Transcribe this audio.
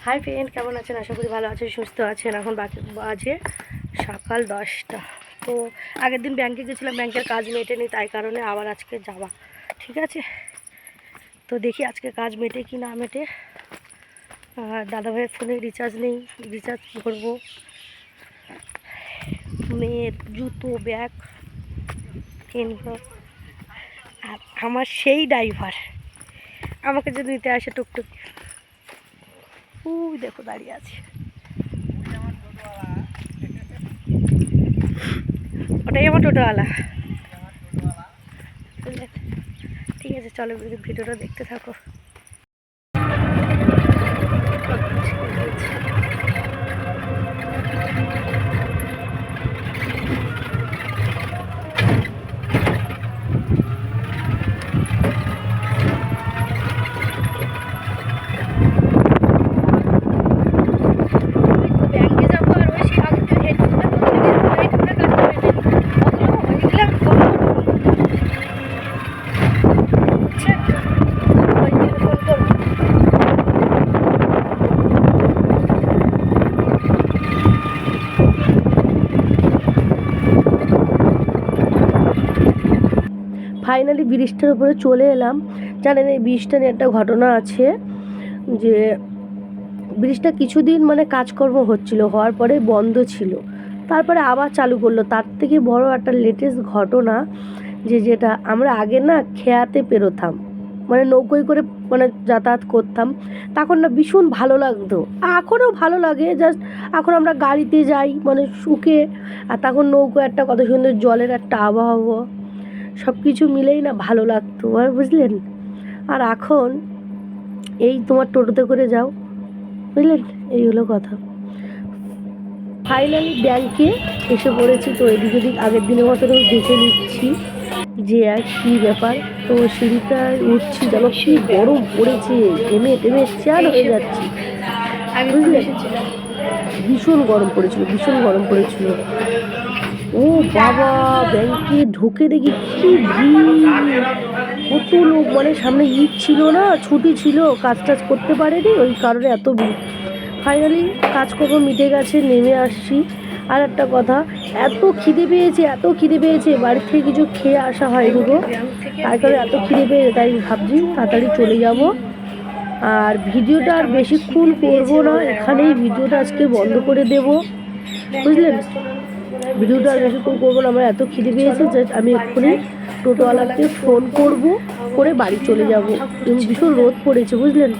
Hi friend, কেমন আছেন? আশা করি ভালো আছেন, সুস্থ আছেন। এখন বাজে সকাল 10টা। তো আগের দিন ব্যাংকে গেছিলাম, ব্যাংকের কাজ মেটেনি, তাই কারণে আবার আজকে যাওয়া। ঠিক আছে, তো দেখি আজকে কাজ মেটে কি না মেটে। দাদাভাইয়ের ফোনে রিচার্জ নেই, রিচার্জ করবো। মেয়ের জুতো ব্যাগ কিনব। আর আমার সেই ড্রাইভার আমাকে যদি নিতে আসে টুকটুক, দেখো দাঁড়িয়ে আছে। ওটাই আমার টোটোওয়ালা। ঠিক আছে, চলো ভিডিওটা দেখতে থাকো। ফাইনালি ব্রিজটার উপরে চলে এলাম। জানেন, এই ব্রিজটা নিয়ে একটা ঘটনা আছে, যে ব্রিজটা কিছুদিন কাজকর্ম হচ্ছিল, হওয়ার পরে বন্ধ ছিল, তারপরে আবার চালু করলো। তার থেকে বড় একটা লেটেস্ট ঘটনা, যেটা আমরা আগে না খেয়াতে পেরোতাম, নৌকোয় করে যাতায়াত করতাম, তখন না ভীষণ ভালো লাগতো। এখনও ভালো লাগে, জাস্ট এখন আমরা গাড়িতে যাই সুখে। আর তখন নৌকো একটা কত সুন্দর জলের একটা আবহাওয়া, সব কিছু মিলেই না ভালো লাগতো, আর বুঝলেন। আর এখন এই তোমার টোটোতে করে যাও, বুঝলেন, এই হলো কথা। ফাইনালি ব্যাংকে এসে পড়েছি। তো এদিক ওদিক আগের দিনের মতো দেখে নিচ্ছি যে আর কী ব্যাপার। তো সিঁড়িটায় উঠছি, যেন কি গরম পড়েছে, ঘেমে টেমে চান হয়ে যাচ্ছি, বুঝলেন। ভীষণ গরম পড়েছিল, ভীষণ গরম পড়েছিল। ও বাবা, ব্যাংকে ঢুকে দেখি কি ভিড়, কত লোক। সামনে ঈদ ছিল না, ছুটি ছিল, কাজ টাজ করতে পারেনি, ওই কারণে এত ভিড়। ফাইনালি কাজকর্ম মিটে গেছে, নেমে আসছি। আর একটা কথা, এত খিদে পেয়েছে, এত খিদে পেয়েছে, বাড়ি থেকে কিছু খেয়ে আসা হয়নি গো, তাই কারণে এত খিদে পেয়েছে, তাই ভাবছি তাড়াতাড়ি চলে যাব। আর ভিডিওটা আর বেশিক্ষণ করবো না, এখানেই ভিডিওটা আজকে বন্ধ করে দেব, বুঝলেন। ভিডিওটা আর বেশিক্ষণ করবো না, আমার এত খিদে পেয়েছে যে আমি এক্ষুনি টোটোওয়ালাকে ফোন করব, করে বাড়ি চলে যাব। ভীষণ রোদ পড়েছে, বুঝলেন।